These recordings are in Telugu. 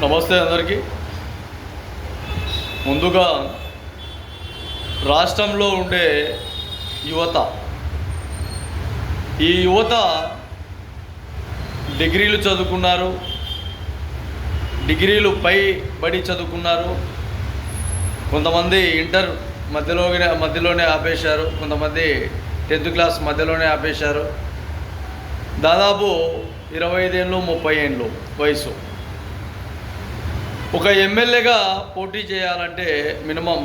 నమస్తే అందరికీ. ముందుగా రాష్ట్రంలో ఉండే యువత, ఈ యువత డిగ్రీలు చదువుకున్నారు, డిగ్రీలు పైబడి చదువుకున్నారు. కొంతమంది ఇంటర్ మధ్యలోనే ఆపేశారు, కొంతమంది 10th క్లాస్ మధ్యలోనే ఆపేశారు. దాదాపు 25 ఏళ్ళు 30 ఏళ్ళు వయసు. ఒక ఎమ్మెల్యేగా పోటీ చేయాలంటే మినిమం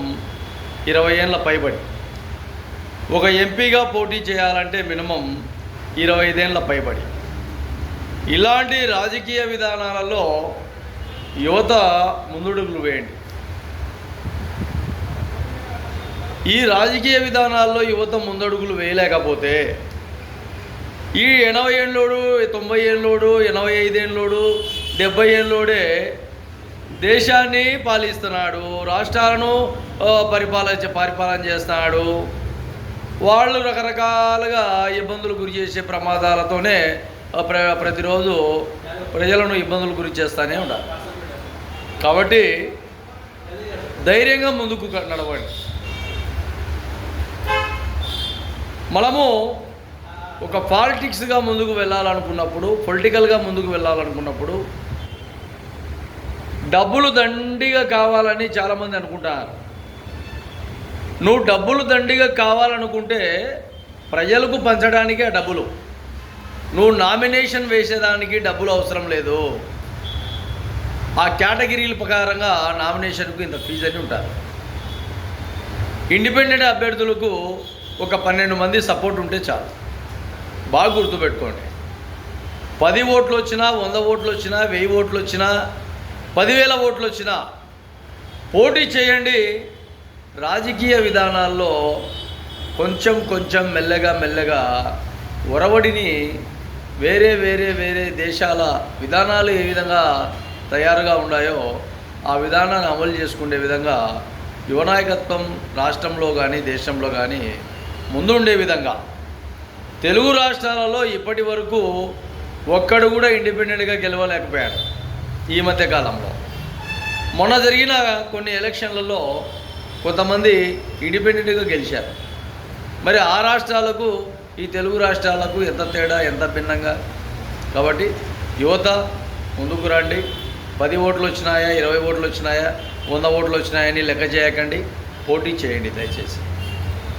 20 ఏళ్ళ పైబడి, ఒక ఎంపీగా పోటీ చేయాలంటే మినిమం 25 ఏళ్ళ పైబడి. ఇలాంటి రాజకీయ విధానాలలో యువత ముందడుగులు వేయండి. ఈ రాజకీయ విధానాల్లో యువత ముందడుగులు వేయలేకపోతే ఈ 80 ఏళ్ళోడు, 90 ఏళ్ళోడు, 85 ఏళ్ళోడు, 70 ఏళ్ళోడే దేశాన్ని పాలిస్తున్నాడు, రాష్ట్రాలను పరిపాలన చేస్తున్నాడు. వాళ్ళు రకరకాలుగా ఇబ్బందులు గురి చేసే ప్రమాదాలతోనే ప్రతిరోజు ప్రజలను ఇబ్బందులు గురి చేస్తూనే ఉండాలి. కాబట్టి ధైర్యంగా ముందుకు నడవండి. మనము ఒక పాలిటిక్స్గా ముందుకు వెళ్ళాలనుకున్నప్పుడు, పొలిటికల్గా ముందుకు వెళ్ళాలనుకున్నప్పుడు డబ్బులు దండిగా కావాలని చాలామంది అనుకుంటారు. నువ్వు డబ్బులు దండిగా కావాలనుకుంటే ప్రజలకు పంచడానికి ఆ డబ్బులు, నువ్వు నామినేషన్ వేసేదానికి డబ్బులు అవసరం లేదు. ఆ కేటగిరీల ప్రకారంగా నామినేషన్కు ఇంత ఫీజు అని ఉంటారు. ఇండిపెండెంట్ అభ్యర్థులకు ఒక 12 మంది సపోర్ట్ ఉంటే చాలు. బాగా గుర్తుపెట్టుకోండి. 10 ఓట్లు వచ్చినా, 100 ఓట్లు వచ్చినా, 1000 ఓట్లు వచ్చినా, 10,000 ఓట్లు వచ్చినా పోటీ చేయండి. రాజకీయ విధానాల్లో కొంచెం మెల్లగా ఒరవడిని వేరే దేశాల విధానాలు ఏ విధంగా తయారుగా ఉన్నాయో ఆ విధానాన్ని అమలు చేసుకునే విధంగా యువనాయకత్వం రాష్ట్రంలో కానీ దేశంలో కానీ ముందుండే విధంగా. తెలుగు రాష్ట్రాలలో ఇప్పటి వరకు ఒక్కడు కూడా ఇండిపెండెంట్గా గెలవలేకపోయాడు. ఈ మధ్య కాలంలో మొన్న జరిగిన కొన్ని ఎలక్షన్లలో కొంతమంది ఇండిపెండెంట్గా గెలిచారు. మరి ఆ రాష్ట్రాలకు ఈ తెలుగు రాష్ట్రాలకు ఎంత తేడా, ఎంత భిన్నంగా. కాబట్టి యువత ముందుకు రండి. 10 ఓట్లు వచ్చినాయా, 20 ఓట్లు వచ్చినాయా, 100 ఓట్లు వచ్చినాయని లెక్క చేయకండి. పోటీ చేయండి దయచేసి.